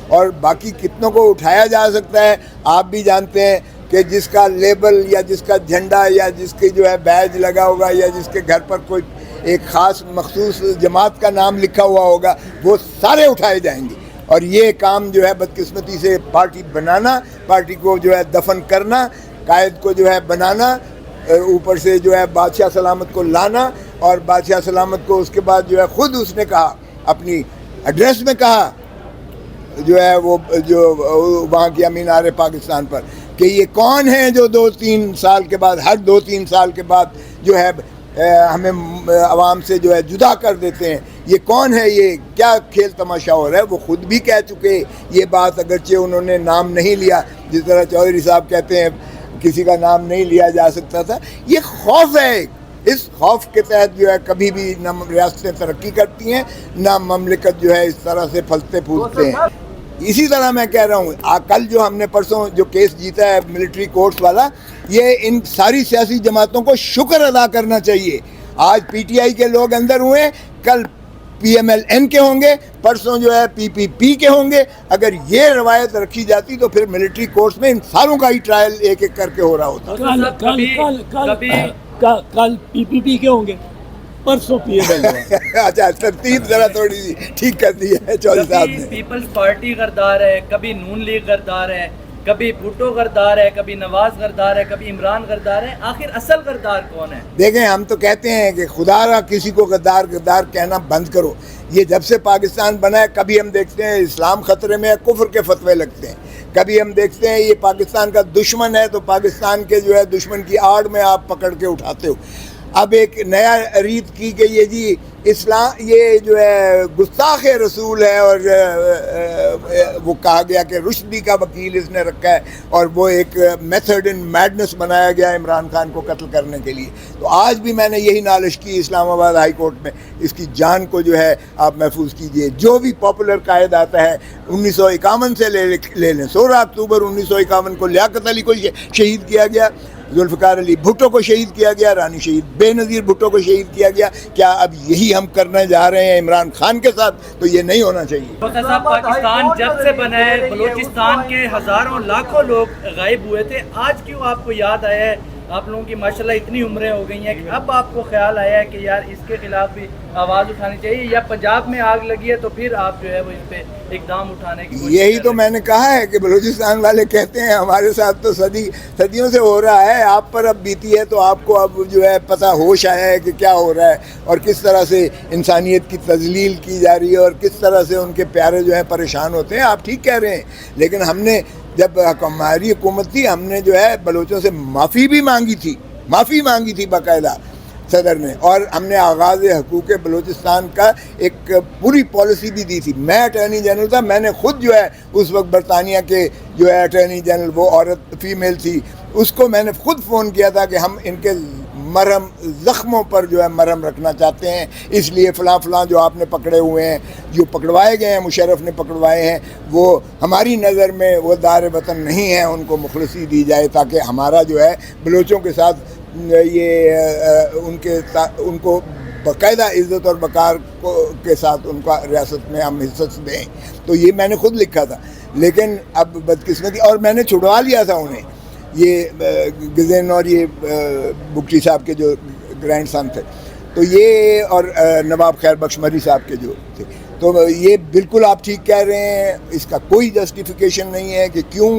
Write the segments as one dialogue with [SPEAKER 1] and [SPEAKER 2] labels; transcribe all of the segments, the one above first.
[SPEAKER 1] اور باقی کتنوں کو اٹھایا جا سکتا ہے آپ بھی جانتے ہیں کہ جس کا لیبل یا جس کا جھنڈا یا جس کی جو ہے بیج لگا ہوگا یا جس کے گھر پر کوئی ایک خاص مخصوص جماعت کا نام لکھا ہوا ہوگا وہ سارے اٹھائے جائیں گے. اور یہ کام جو ہے بدقسمتی سے پارٹی بنانا, پارٹی کو جو ہے دفن کرنا, قائد کو جو ہے بنانا, اوپر سے جو ہے بادشاہ سلامت کو لانا, اور بادشاہ سلامت کو اس کے بعد جو ہے خود اس نے کہا اپنی ایڈریس میں کہا جو ہے وہ جو وہاں کی امینار پاکستان پر کہ یہ کون ہیں جو 2-3 سال کے بعد, ہر 2-3 سال کے بعد جو ہے ہمیں عوام سے جو ہے جدا کر دیتے ہیں, یہ کون ہے, یہ کیا کھیل تماشا ہو رہا ہے. وہ خود بھی کہہ چکے یہ بات, اگرچہ انہوں نے نام نہیں لیا, جس طرح چودھری صاحب کہتے ہیں کسی کا نام نہیں لیا جا سکتا تھا. یہ خوف ہے, اس خوف کے تحت جو ہے کبھی بھی نہ ریاستیں ترقی کرتی ہیں نہ مملکت جو ہے اس طرح سے پھلتے پھولتے ہیں. اسی طرح میں کہہ رہا ہوں کل جو ہم نے پرسوں جو کیس جیتا ہے ملٹری کورٹس والا, یہ ان ساری سیاسی جماعتوں کو شکر ادا کرنا چاہیے. آج پی ٹی آئی کے لوگ اندر ہوئے, کل پی ایم ایل این کے ہوں گے, پرسوں جو ہے پی پی پی کے ہوں گے. اگر یہ روایت رکھی جاتی تو پھر ملٹری کورٹس میں ان ساروں کا ہی ٹرائل ایک ایک کر کے ہو رہا ہوتا.
[SPEAKER 2] کل پی پی پی کے ہوں گے, پرسوں پی ایم ایل.
[SPEAKER 1] اچھا, ترتیب ذرا تھوڑی سی ٹھیک کر دی ہے چودھری صاحب نے.
[SPEAKER 3] پیپلز پارٹی غدار ہے, کبھی نون لیگ غدار ہے, کبھی بھٹو غدار ہے, کبھی نواز غدار ہے, کبھی عمران غدار ہے. آخر اصل غدار کون ہے؟
[SPEAKER 1] دیکھیں, ہم تو کہتے ہیں کہ خدا را کسی کو غدار کہنا بند کرو. یہ جب سے پاکستان بنا ہے کبھی ہم دیکھتے ہیں اسلام خطرے میں ہے, کفر کے فتوے لگتے ہیں. کبھی ہم دیکھتے ہیں یہ پاکستان کا دشمن ہے تو پاکستان کے جو ہے دشمن کی آڑ میں آپ پکڑ کے اٹھاتے ہو. اب ایک نیا ریت کی کہ یہ جی اسلام یہ جو ہے گستاخ رسول ہے, اور وہ کہا گیا کہ رشدی کا وکیل اس نے رکھا ہے, اور وہ ایک میتھڈ ان میڈنس بنایا گیا عمران خان کو قتل کرنے کے لیے. تو آج بھی میں نے یہی نالش کی اسلام آباد ہائی کورٹ میں, اس کی جان کو جو ہے آپ محفوظ کیجئے. جو بھی پاپولر قائد آتا ہے 1951 سے لے لیں, 16 اکتوبر 1951 کو لیاقت علی کو شہید کیا گیا, ذوالفقار علی بھٹو کو شہید کیا گیا, رانی شہید بے نظیر بھٹو کو شہید کیا گیا. کیا اب یہی ہم کرنے جا رہے ہیں عمران خان کے ساتھ؟ تو یہ نہیں ہونا چاہیے.
[SPEAKER 3] صاحب, پاکستان جب سے بنا ہے بلوچستان کے ہزاروں لاکھوں لوگ غائب ہوئے تھے. آج کیوں آپ کو یاد آیا ہے؟ آپ لوگوں کی ماشاءاللہ اتنی عمریں ہو گئی ہیں کہ اب آپ کو خیال آیا ہے کہ یار اس کے خلاف بھی آواز اٹھانی چاہیے, یا پنجاب میں آگ لگی ہے تو پھر آپ جو ہے وہ اس پہ اقدام اٹھانے کی کوشش؟
[SPEAKER 1] یہی تو میں نے کہا ہے کہ بلوچستان والے کہتے ہیں ہمارے ساتھ تو صدیوں سے ہو رہا ہے, آپ پر اب بیتی ہے تو آپ کو اب جو ہے پتہ ہوش آیا ہے کہ کیا ہو رہا ہے اور کس طرح سے انسانیت کی تذلیل کی جا رہی ہے اور کس طرح سے ان کے پیارے جو ہیں پریشان ہوتے ہیں. آپ ٹھیک کہہ رہے ہیں, لیکن ہم نے جب ہماری حکومت تھی ہم نے جو ہے بلوچوں سے معافی بھی مانگی تھی باقاعدہ صدر نے, اور ہم نے آغاز حقوق بلوچستان کا ایک پوری پالیسی بھی دی تھی. میں اٹارنی جنرل تھا, میں نے خود جو ہے اس وقت برطانیہ کے جو ہے اٹارنی جنرل, وہ عورت فیمیل تھی, اس کو میں نے خود فون کیا تھا کہ ہم ان کے مرہم زخموں پر جو ہے مرہم رکھنا چاہتے ہیں, اس لیے فلاں جو آپ نے پکڑے ہوئے ہیں, جو پکڑوائے گئے ہیں, مشرف نے پکڑوائے ہیں, وہ ہماری نظر میں وہ دار وطن نہیں ہیں, ان کو مخلصی دی جائے تاکہ ہمارا جو ہے بلوچوں کے ساتھ یہ ان کو باقاعدہ عزت اور وقار کے ساتھ ان کا ریاست میں ہم حصت دیں. تو یہ میں نے خود لکھا تھا, لیکن اب بدقسمتی, اور میں نے چھڑوا لیا تھا انہیں, یہ گزین اور یہ بگٹی صاحب کے جو گرینڈ سن تھے, تو یہ اور نواب خیر بخش مری صاحب کے جو تھے. تو یہ بالکل آپ ٹھیک کہہ رہے ہیں, اس کا کوئی جسٹیفیکیشن نہیں ہے کہ کیوں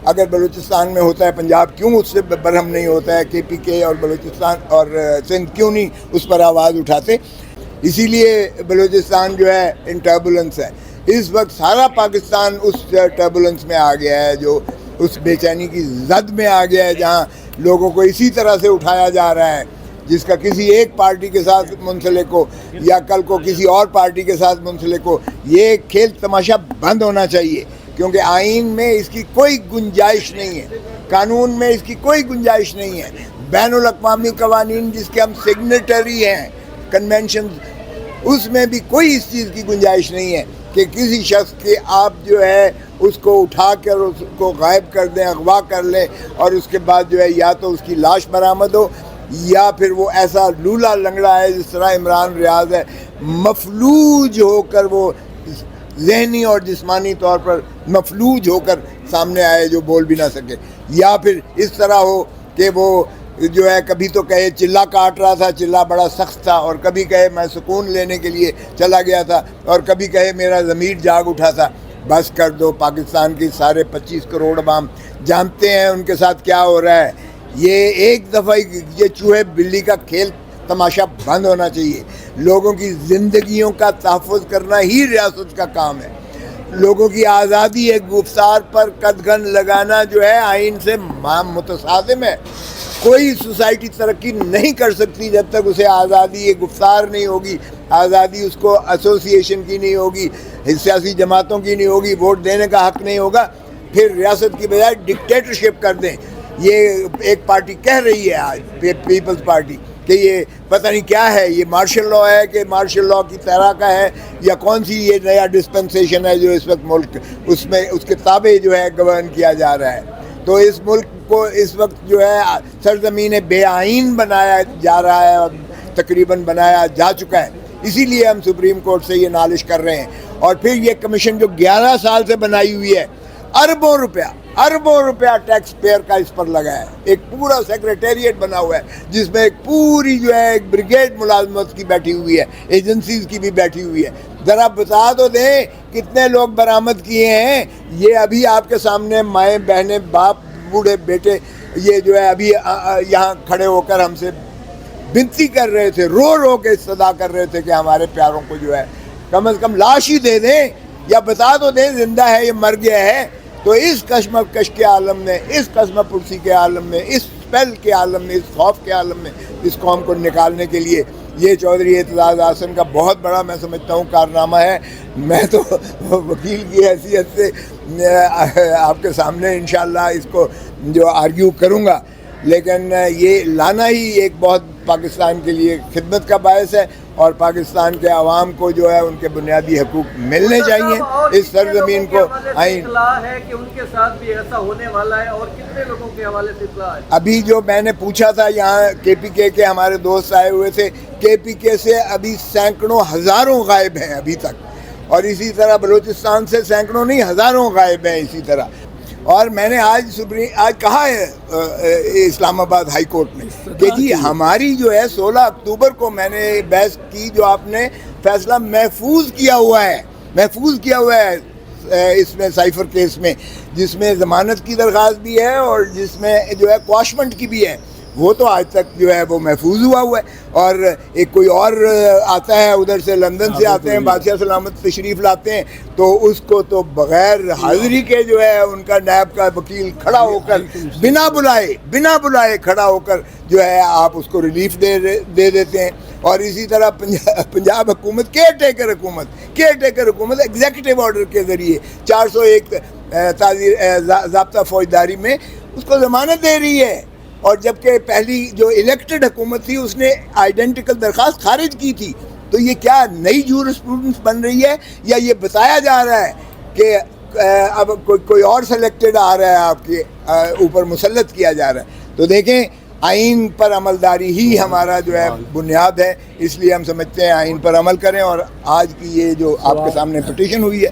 [SPEAKER 1] اگر بلوچستان میں ہوتا ہے پنجاب کیوں اس سے برہم نہیں ہوتا ہے, کے پی کے اور بلوچستان اور سندھ کیوں نہیں اس پر آواز اٹھاتے. اسی لیے بلوچستان جو ہے ان ٹربولنس ہے. اس وقت سارا پاکستان اس ٹربولنس میں آ گیا ہے, جو اس بے چینی کی زد میں آ گیا ہے, جہاں لوگوں کو اسی طرح سے اٹھایا جا رہا ہے جس کا کسی ایک پارٹی کے ساتھ منسلک ہو یا کل کو کسی اور پارٹی کے ساتھ منسلک ہو. یہ کھیل تماشا بند ہونا چاہیے, کیونکہ آئین میں اس کی کوئی گنجائش نہیں ہے, قانون میں اس کی کوئی گنجائش نہیں ہے. بین الاقوامی قوانین جس کے ہم سگنیٹری ہیں, کنونشن, اس میں بھی کوئی اس چیز کی گنجائش نہیں ہے کہ کسی شخص کے آپ جو ہے اس کو اٹھا کر اس کو غائب کر دیں, اغوا کر لیں, اور اس کے بعد جو ہے یا تو اس کی لاش برآمد ہو یا پھر وہ ایسا لولا لنگڑا ہے جس طرح عمران ریاض ہے, مفلوج ہو کر وہ ذہنی اور جسمانی طور پر مفلوج ہو کر سامنے آئے جو بول بھی نہ سکے، یا پھر اس طرح ہو کہ وہ جو ہے کبھی تو کہے چلہ کاٹ رہا تھا، چلہ بڑا سخت تھا، اور کبھی کہے میں سکون لینے کے لیے چلا گیا تھا، اور کبھی کہے میرا ضمیر جاگ اٹھا تھا۔ بس کر دو، پاکستان کی سارے 25 کروڑ عوام جانتے ہیں ان کے ساتھ کیا ہو رہا ہے۔ یہ ایک دفعہ یہ چوہے بلی کا کھیل تماشا بند ہونا چاہیے۔ لوگوں کی زندگیوں کا تحفظ کرنا ہی ریاست کا کام ہے۔ لوگوں کی آزادی ایک گفتار پر قدغن لگانا جو ہے آئین سے متصادم ہے۔ کوئی سوسائٹی ترقی نہیں کر سکتی جب تک اسے آزادی ایک گفتار نہیں ہوگی، آزادی اس کو ایسوسی ایشن کی نہیں ہوگی، سیاسی جماعتوں کی نہیں ہوگی، ووٹ دینے کا حق نہیں ہوگا۔ پھر ریاست کی بجائے ڈکٹیٹرشپ کر دیں۔ یہ ایک پارٹی کہہ رہی ہے آج، پیپلز پارٹی، کہ یہ پتہ نہیں کیا ہے، یہ مارشل لاء ہے کہ مارشل لاء کی طرح کا ہے، یا کون سی یہ نیا ڈسپنسیشن ہے جو اس وقت ملک اس میں اس کے تابع جو ہے گورن کیا جا رہا ہے۔ تو اس ملک کو اس وقت جو ہے سرزمین بے آئین بنایا جا رہا ہے، اور تقریباً بنایا جا چکا ہے۔ اسی لیے ہم سپریم کورٹ سے یہ نالش کر رہے ہیں۔ اور پھر یہ کمیشن جو 11 سال سے بنائی ہوئی ہے، اربوں روپیہ ٹیکس پیئر کا اس پر لگا ہے۔ ایک پورا سیکریٹریٹ بنا ہوا ہے جس میں ایک پوری جو ہے ایک بریگیڈ ملازمت کی بیٹھی ہوئی ہے، ایجنسیز کی بھی بیٹھی ہوئی ہے۔ ذرا بتا تو دیں کتنے لوگ برآمد کیے ہیں۔ یہ ابھی آپ کے سامنے مائیں بہنیں باپ بوڑھے بیٹے یہ جو ہے ابھی یہاں کھڑے ہو کر ہم سے بنتی کر رہے تھے، رو رو کے صدا کر رہے تھے کہ ہمارے پیاروں کو جو ہے کم از کم لاش ہی دے دیں، یا بتا تو دیں زندہ ہے یا مر گیا ہے۔ تو اس کشمکش کے عالم میں، اس قسمہ پرسی کے عالم میں، اس پل کے عالم میں، اس خوف کے عالم میں اس قوم کو نکالنے کے لیے یہ چودھری اعتزاز احسن کا بہت بڑا میں سمجھتا ہوں کارنامہ ہے۔ میں تو وکیل کی حیثیت سے آپ کے سامنے انشاءاللہ اس کو جو آرگیو کروں گا، لیکن یہ لانا ہی ایک بہت پاکستان کے لیے خدمت کا باعث ہے، اور پاکستان کے عوام کو جو ہے ان کے بنیادی حقوق ملنے چاہیے۔ اس سرزمین کو آئین
[SPEAKER 4] ہے کہ ان کے ساتھ بھی ایسا ہونے والا ہے، اور کتنے لوگوں کے حوالے سے اطلاع ہے؟
[SPEAKER 1] ابھی جو میں نے پوچھا تھا یہاں کے پی کے ہمارے دوست آئے ہوئے تھے، کے پی کے سے ابھی سینکڑوں ہزاروں غائب ہیں ابھی تک، اور اسی طرح بلوچستان سے سینکڑوں نہیں ہزاروں غائب ہیں اسی طرح۔ اور میں نے آج کہا ہے اسلام آباد ہائی کورٹ میں کہ جی ہماری جو ہے 16 اکتوبر کو میں نے بحث کی، جو آپ نے فیصلہ محفوظ کیا ہوا ہے اس میں سائفر کیس میں، جس میں ضمانت کی درخواست بھی ہے اور جس میں جو ہے کواشمنٹ کی بھی ہے، وہ تو آج تک جو ہے وہ محفوظ ہوا ہے۔ اور ایک کوئی اور آتا ہے ادھر سے، لندن سے آتے ہیں، بادشاہ سلامت تشریف لاتے ہیں، تو اس کو تو بغیر حاضری کے جو ہے ان کا نیب کا وکیل کھڑا ہو کر بنا بلائے کھڑا ہو کر جو ہے آپ اس کو ریلیف دے دیتے ہیں۔ اور اسی طرح پنجاب حکومت کیئر ٹیکر حکومت ایگزیکٹو آرڈر کے ذریعے 401 ضابطہ فوجداری میں اس کو ضمانت دے رہی ہے، اور جبکہ پہلی جو الیکٹڈ حکومت تھی اس نے آئیڈینٹیکل درخواست خارج کی تھی۔ تو یہ کیا نئی جورسپروڈنس بن رہی ہے، یا یہ بتایا جا رہا ہے کہ اب کوئی اور سلیکٹڈ آ رہا ہے آپ کے اوپر مسلط کیا جا رہا ہے؟ تو دیکھیں آئین پر عملداری ہی ہمارا جو ہے بنیاد ہے، اس لیے ہم سمجھتے ہیں آئین پر عمل کریں۔ اور آج کی یہ جو آپ کے سامنے پٹیشن ہوئی ہے